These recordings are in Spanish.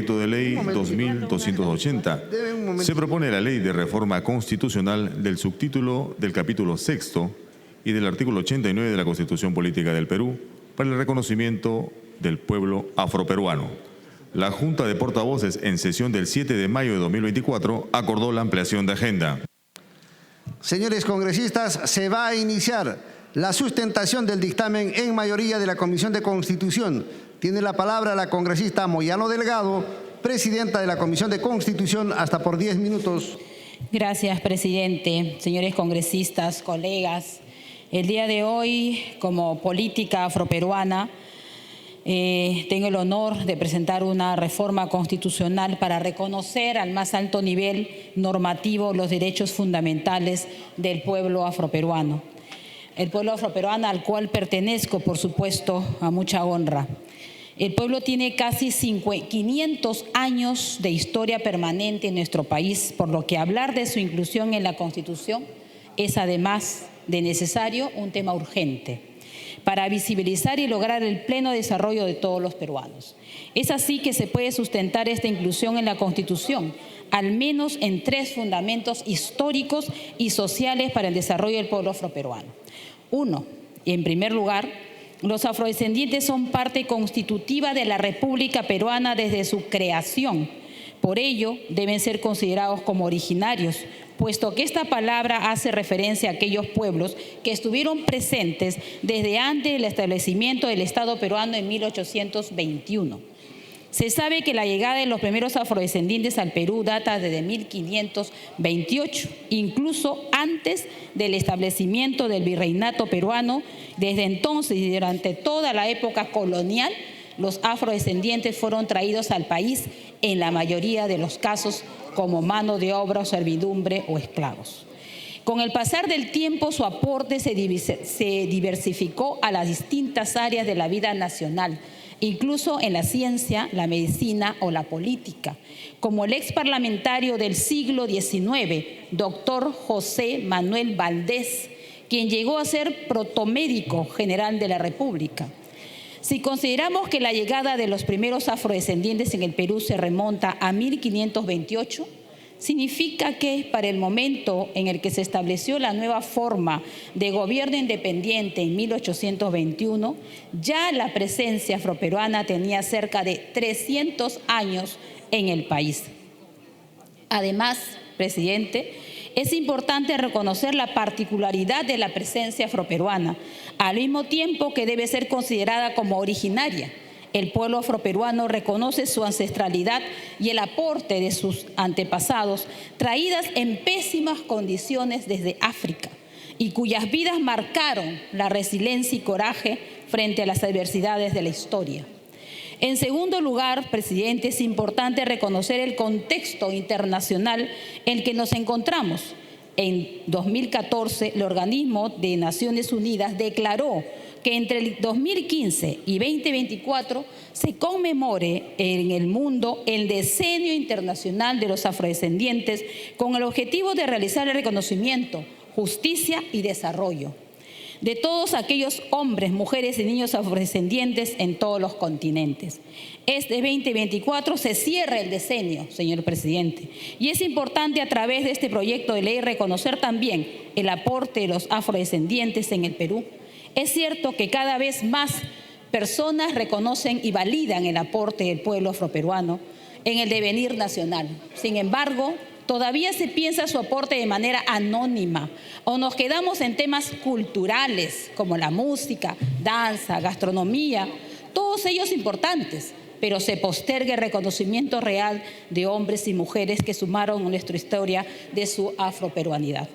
Proyecto de ley 2280. Se propone la ley de reforma constitucional del subtítulo del capítulo 6º y del artículo 89 de la Constitución Política del Perú para el reconocimiento del pueblo afroperuano. La Junta de Portavoces en sesión del 7 de mayo de 2024 acordó la ampliación de agenda. Señores congresistas, se va a iniciar la sustentación del dictamen en mayoría de la Comisión de Constitución. Tiene la palabra la congresista Moyano Delgado, presidenta de la Comisión de Constitución, hasta por 10 minutos. Gracias, presidente. Señores congresistas, colegas, el día de hoy, como política afroperuana, tengo el honor de presentar una reforma constitucional para reconocer al más alto nivel normativo los derechos fundamentales del pueblo afroperuano. El pueblo afroperuano al cual pertenezco, por supuesto, a mucha honra. El pueblo tiene casi 500 años de historia permanente en nuestro país, por lo que hablar de su inclusión en la Constitución es, además de necesario, un tema urgente para visibilizar y lograr el pleno desarrollo de todos los peruanos. Es así que se puede sustentar esta inclusión en la Constitución, al menos en 3 fundamentos históricos y sociales para el desarrollo del pueblo afroperuano. 1. En primer lugar, los afrodescendientes son parte constitutiva de la República Peruana desde su creación. Por ello, deben ser considerados como originarios, puesto que esta palabra hace referencia a aquellos pueblos que estuvieron presentes desde antes del establecimiento del Estado peruano en 1821. Se sabe que la llegada de los primeros afrodescendientes al Perú data desde 1528, incluso antes del establecimiento del virreinato peruano. Desde entonces y durante toda la época colonial, los afrodescendientes fueron traídos al país en la mayoría de los casos como mano de obra o servidumbre o esclavos. Con el pasar del tiempo, su aporte se diversificó a las distintas áreas de la vida nacional, incluso en la ciencia, la medicina o la política, como el ex parlamentario del siglo XIX, doctor José Manuel Valdés, quien llegó a ser protomédico general de la República. Si consideramos que la llegada de los primeros afrodescendientes en el Perú se remonta a 1528, significa que para el momento en el que se estableció la nueva forma de gobierno independiente en 1821, ya la presencia afroperuana tenía cerca de 300 años en el país. Además, presidente, es importante reconocer la particularidad de la presencia afroperuana, al mismo tiempo que debe ser considerada como originaria. El pueblo afroperuano reconoce su ancestralidad y el aporte de sus antepasados, traídas en pésimas condiciones desde África, y cuyas vidas marcaron la resiliencia y coraje frente a las adversidades de la historia. En segundo lugar, presidente, es importante reconocer el contexto internacional en el que nos encontramos. En 2014, el Organismo de Naciones Unidas declaró que entre el 2015 y 2024 se conmemore en el mundo el Decenio Internacional de los Afrodescendientes con el objetivo de realizar el reconocimiento, justicia y desarrollo de todos aquellos hombres, mujeres y niños afrodescendientes en todos los continentes. Este 2024 se cierra el decenio, señor presidente, y es importante a través de este proyecto de ley reconocer también el aporte de los afrodescendientes en el Perú. Es cierto que cada vez más personas reconocen y validan el aporte del pueblo afroperuano en el devenir nacional. Sin embargo, todavía se piensa su aporte de manera anónima o nos quedamos en temas culturales como la música, danza, gastronomía, todos ellos importantes, pero se posterga el reconocimiento real de hombres y mujeres que sumaron a nuestra historia de su afroperuanidad.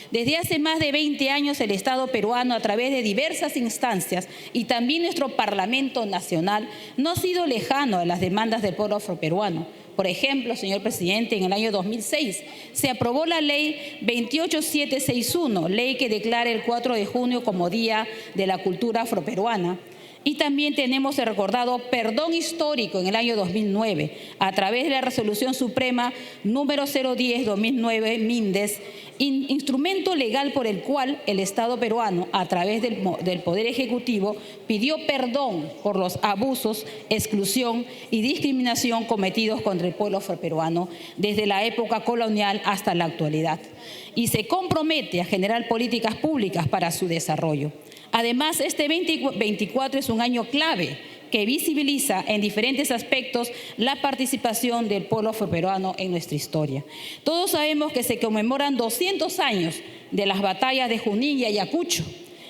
Desde hace más de 20 años el Estado peruano, a través de diversas instancias y también nuestro Parlamento Nacional, no ha sido lejano a las demandas del pueblo afroperuano. Por ejemplo, señor presidente, en el año 2006 se aprobó la ley 28761, ley que declara el 4 de junio como Día de la Cultura Afroperuana. Y también tenemos el recordado perdón histórico en el año 2009, a través de la Resolución Suprema número 010-2009 Mindes, instrumento legal por el cual el Estado peruano, a través del Poder Ejecutivo, pidió perdón por los abusos, exclusión y discriminación cometidos contra el pueblo afroperuano desde la época colonial hasta la actualidad, y se compromete a generar políticas públicas para su desarrollo. Además, este 2024 es un año clave que visibiliza en diferentes aspectos la participación del pueblo afroperuano en nuestra historia. Todos sabemos que se conmemoran 200 años de las batallas de Junín y Ayacucho.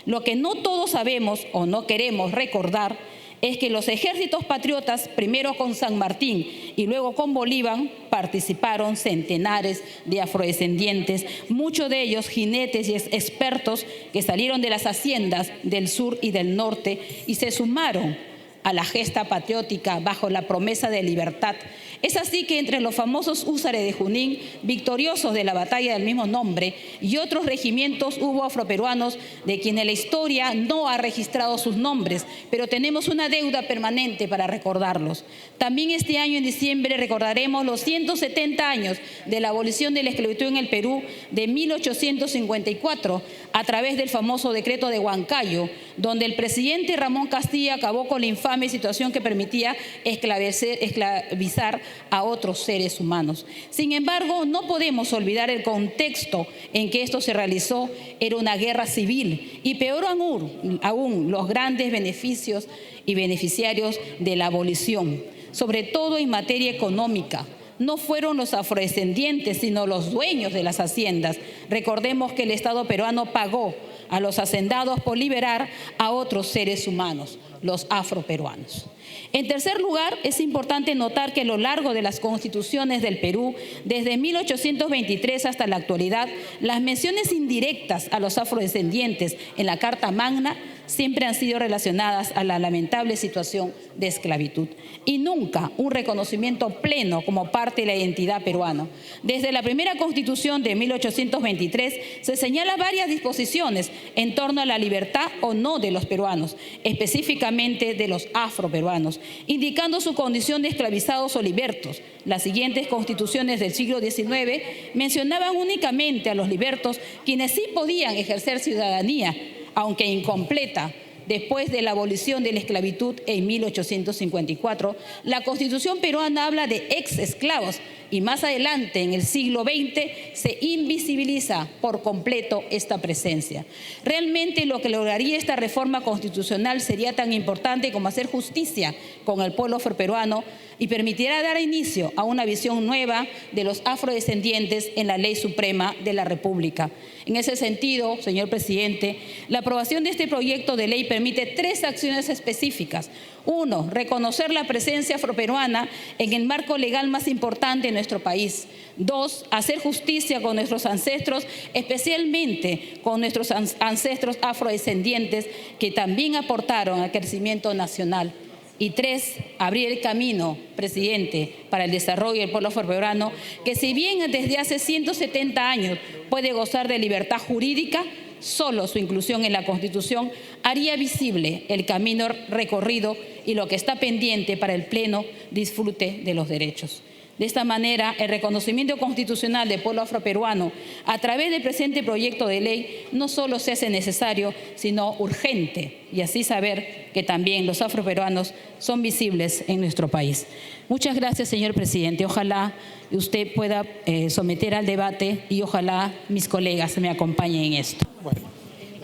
Lo que no todos sabemos o no queremos recordar es que los ejércitos patriotas, primero con San Martín y luego con Bolívar, participaron centenares de afrodescendientes, muchos de ellos jinetes y expertos que salieron de las haciendas del sur y del norte y se sumaron a la gesta patriótica bajo la promesa de libertad. Es así que entre los famosos húsares de Junín, victoriosos de la batalla del mismo nombre, y otros regimientos hubo afroperuanos de quienes la historia no ha registrado sus nombres, pero tenemos una deuda permanente para recordarlos. También este año, en diciembre, recordaremos los 170 años de la abolición de la esclavitud en el Perú de 1854, a través del famoso decreto de Huancayo, donde el presidente Ramón Castilla acabó con la infame situación que permitía esclavizar a otros seres humanos. Sin embargo, no podemos olvidar el contexto en que esto se realizó. Era una guerra civil y peor aún los grandes beneficios y beneficiarios de la abolición, sobre todo en materia económica. No fueron los afrodescendientes, sino los dueños de las haciendas. Recordemos que el Estado peruano pagó a los hacendados por liberar a otros seres humanos, los afroperuanos. En tercer lugar, es importante notar que a lo largo de las constituciones del Perú, desde 1823 hasta la actualidad, las menciones indirectas a los afrodescendientes en la Carta Magna siempre han sido relacionadas a la lamentable situación de esclavitud y nunca un reconocimiento pleno como parte de la identidad peruana. Desde la primera Constitución de 1823 se señalan varias disposiciones en torno a la libertad o no de los peruanos, específicamente de los afroperuanos, indicando su condición de esclavizados o libertos. Las siguientes constituciones del siglo XIX mencionaban únicamente a los libertos, quienes sí podían ejercer ciudadanía, aunque incompleta. Después de la abolición de la esclavitud en 1854, la Constitución peruana habla de ex esclavos y más adelante, en el siglo XX, se invisibiliza por completo esta presencia. Realmente lo que lograría esta reforma constitucional sería tan importante como hacer justicia con el pueblo afroperuano y permitirá dar inicio a una visión nueva de los afrodescendientes en la Ley Suprema de la República. En ese sentido, señor presidente, la aprobación de este proyecto de ley permite 3 acciones específicas. 1, reconocer la presencia afroperuana en el marco legal más importante de nuestro país. 2, hacer justicia con nuestros ancestros, especialmente con nuestros ancestros afrodescendientes que también aportaron al crecimiento nacional. Y 3, abrir el camino, presidente, para el desarrollo del pueblo afroperuano, que si bien desde hace 170 años puede gozar de libertad jurídica, solo su inclusión en la Constitución haría visible el camino recorrido y lo que está pendiente para el pleno disfrute de los derechos. De esta manera, el reconocimiento constitucional del pueblo afroperuano a través del presente proyecto de ley no solo se hace necesario, sino urgente, y así saber que también los afroperuanos son visibles en nuestro país. Muchas gracias, señor presidente. Ojalá usted pueda someter al debate y ojalá mis colegas me acompañen en esto.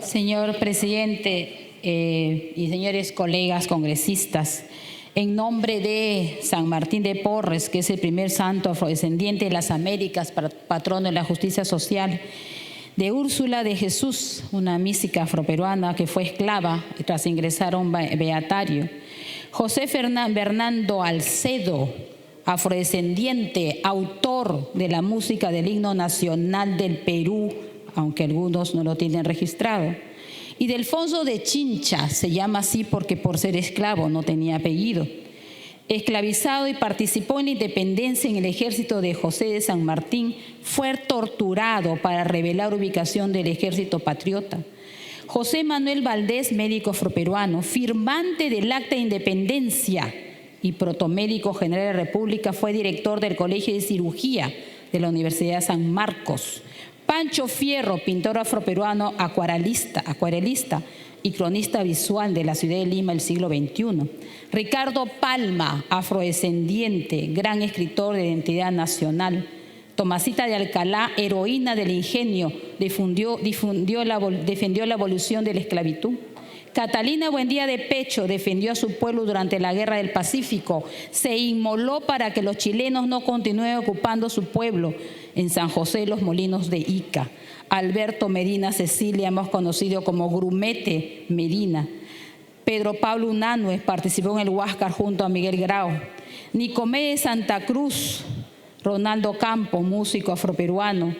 Señor presidente y señores colegas congresistas, en nombre de San Martín de Porres, que es el primer santo afrodescendiente de las Américas, patrono de la justicia social, de Úrsula de Jesús, una mística afroperuana que fue esclava tras ingresar a un beatario, José Bernardo Alcedo, afrodescendiente, autor de la música del himno nacional del Perú, aunque algunos no lo tienen registrado, y Delfonso de Chincha, se llama así porque por ser esclavo no tenía apellido, esclavizado y participó en la independencia en el ejército de José de San Martín, fue torturado para revelar ubicación del ejército patriota. José Manuel Valdés, médico afroperuano, firmante del Acta de Independencia y protomédico general de la República, fue director del Colegio de Cirugía de la Universidad de San Marcos. Pancho Fierro, pintor afroperuano, acuarelista y cronista visual de la ciudad de Lima del siglo XXI. Ricardo Palma, afrodescendiente, gran escritor de identidad nacional. Tomasita de Alcalá, heroína del ingenio, defendió la abolición de la esclavitud. Catalina Buendía de Pecho defendió a su pueblo durante la Guerra del Pacífico. Se inmoló para que los chilenos no continúen ocupando su pueblo en San José de los Molinos de Ica. Alberto Medina Cecilia, más conocido como Grumete Medina. Pedro Pablo Unanue participó en el Huáscar junto a Miguel Grau. Nicomé de Santa Cruz, Ronaldo Campo, músico afroperuano.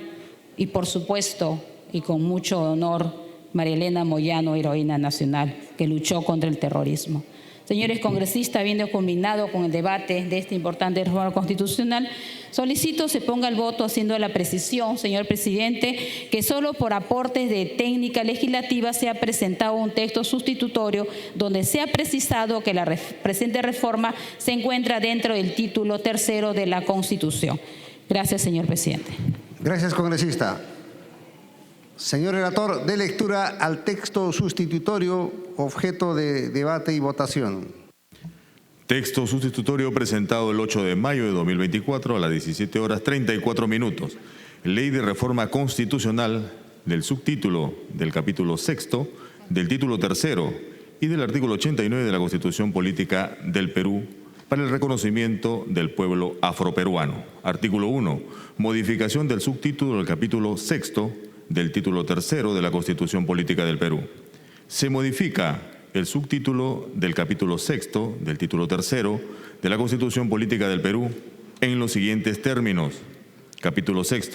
Y por supuesto, y con mucho honor, María Elena Moyano, heroína nacional, que luchó contra el terrorismo. Señores congresistas, habiendo culminado con el debate de esta importante reforma constitucional, solicito se ponga el voto haciendo la precisión, señor presidente, que solo por aportes de técnica legislativa se ha presentado un texto sustitutorio donde se ha precisado que la presente reforma se encuentra dentro del título tercero de la Constitución. Gracias, señor presidente. Gracias, congresista. Señor relator, dé lectura al texto sustitutorio, objeto de debate y votación. Texto sustitutorio presentado el 8 de mayo de 2024 a las 17 horas 34 minutos. Ley de reforma constitucional del subtítulo del capítulo 6, del título 3 y del artículo 89 de la Constitución Política del Perú para el reconocimiento del pueblo afroperuano. Artículo 1. Modificación del subtítulo del capítulo 6 del título 3 de la Constitución Política del Perú. Se modifica el subtítulo del capítulo 6 del título 3 de la Constitución Política del Perú en los siguientes términos. Capítulo 6.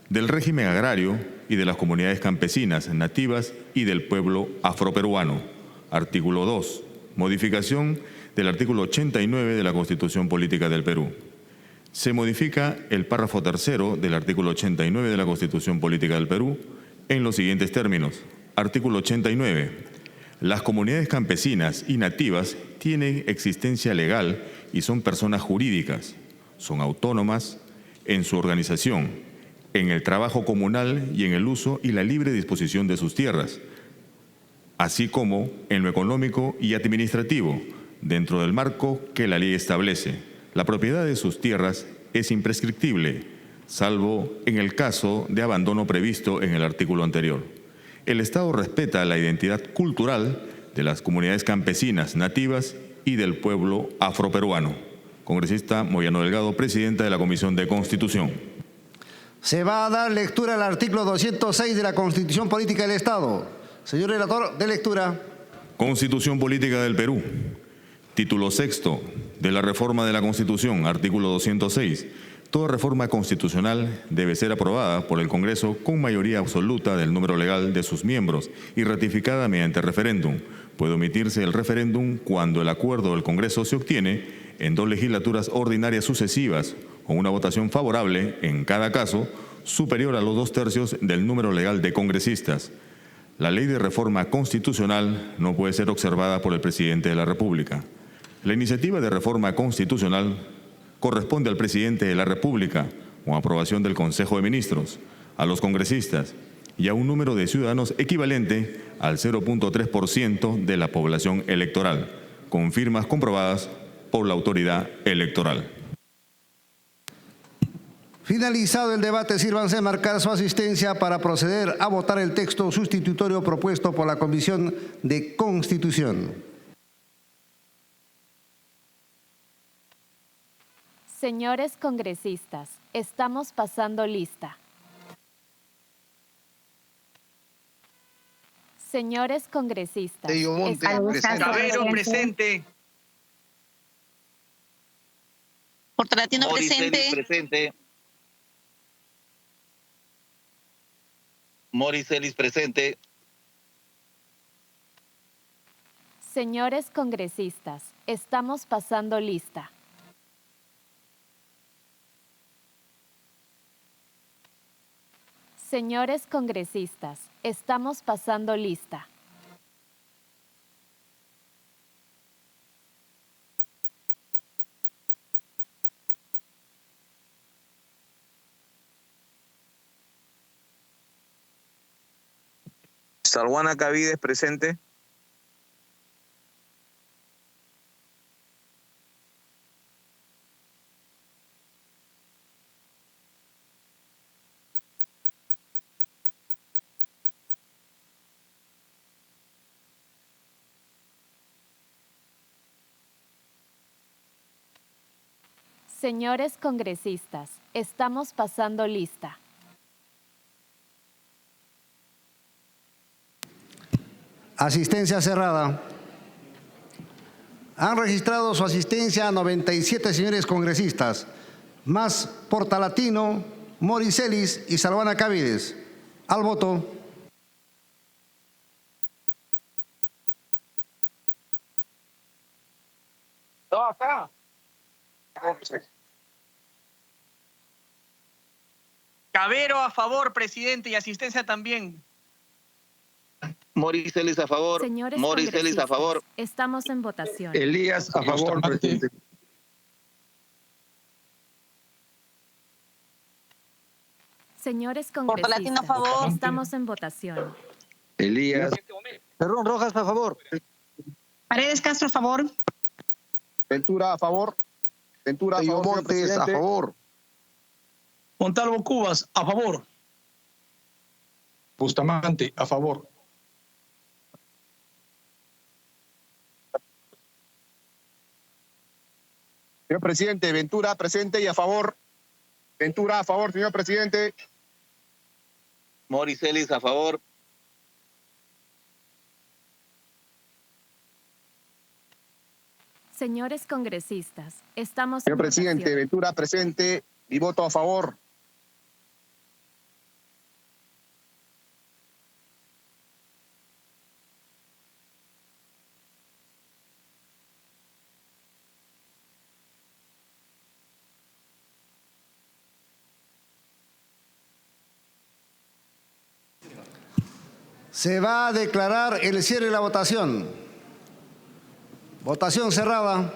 Del régimen agrario y de las comunidades campesinas, nativas y del pueblo afroperuano. Artículo 2. Modificación del artículo 89 de la Constitución Política del Perú. Se modifica el párrafo 3 del artículo 89 de la Constitución Política del Perú en los siguientes términos. Artículo 89. Las comunidades campesinas y nativas tienen existencia legal y son personas jurídicas. Son autónomas en su organización, en el trabajo comunal y en el uso y la libre disposición de sus tierras, así como en lo económico y administrativo, dentro del marco que la ley establece. La propiedad de sus tierras es imprescriptible, salvo en el caso de abandono previsto en el artículo anterior. El Estado respeta la identidad cultural de las comunidades campesinas, nativas y del pueblo afroperuano. Congresista Moyano Delgado, presidenta de la Comisión de Constitución. Se va a dar lectura al artículo 206 de la Constitución Política del Estado. Señor relator, de lectura. Constitución Política del Perú. Título 6 de la reforma de la Constitución, artículo 206. Toda reforma constitucional debe ser aprobada por el Congreso con mayoría absoluta del número legal de sus miembros y ratificada mediante referéndum. Puede omitirse el referéndum cuando el acuerdo del Congreso se obtiene en 2 legislaturas ordinarias sucesivas con una votación favorable, en cada caso, superior a los 2/3 del número legal de congresistas. La ley de reforma constitucional no puede ser observada por el presidente de la República. La iniciativa de reforma constitucional corresponde al presidente de la República, con aprobación del Consejo de Ministros, a los congresistas y a un número de ciudadanos equivalente al 0.3% de la población electoral, con firmas comprobadas por la autoridad electoral. Finalizado el debate, sírvanse a marcar su asistencia para proceder a votar el texto sustitutorio propuesto por la Comisión de Constitución. Señores congresistas, estamos pasando lista. Señores congresistas, Cabero presente. Portalatino presente. Presente. Moricelis presente. Señores congresistas, estamos pasando lista. Señores congresistas, estamos pasando lista. Salwana Cavides, presente. Señores congresistas, estamos pasando lista. Asistencia cerrada. Han registrado su asistencia 97 señores congresistas, más Portalatino, Moricelis y Salwana Cavides. Al voto. No, acá. Cabero a favor, presidente, y asistencia también. Moricelis a favor. Señores Moricelis a congresistas, favor. estamos en votación. Elías a favor, presidente. Señores Portalatino a congresistas, favor. estamos en votación. Elías. Perrón Rojas a favor. Paredes Castro a favor. Ventura a favor. Ventura a favor. Montes a favor. Montalvo Cubas, a favor. Bustamante a favor. Señor presidente, Ventura presente y a favor. Ventura a favor, señor presidente. Moricelis a favor. Señores congresistas, estamos Señor en presidente, votación. Ventura presente y voto a favor. Se va a declarar el cierre de la votación. Votación cerrada.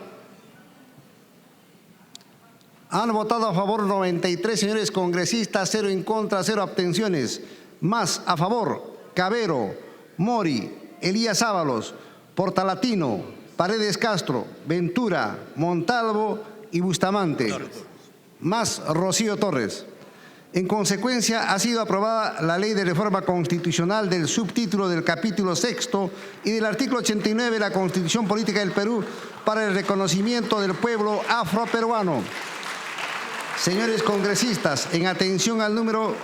Han votado a favor 93 señores congresistas, 0 en contra, 0 abstenciones. Más a favor, Cabero, Mori, Elías Ábalos, Portalatino, Paredes Castro, Ventura, Montalvo y Bustamante. Más Rocío Torres. En consecuencia, ha sido aprobada la Ley de Reforma Constitucional del subtítulo del capítulo 6º y del artículo 89 de la Constitución Política del Perú para el reconocimiento del pueblo afroperuano. Señores congresistas, en atención al número...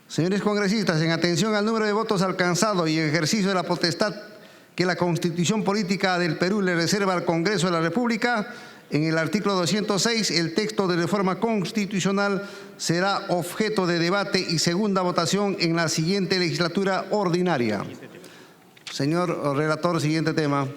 Señores congresistas, en atención al número de votos alcanzado y en ejercicio de la potestad que la Constitución Política del Perú le reserva al Congreso de la República, en el artículo 206, el texto de reforma constitucional será objeto de debate y segunda votación en la siguiente legislatura ordinaria. Señor relator, siguiente tema.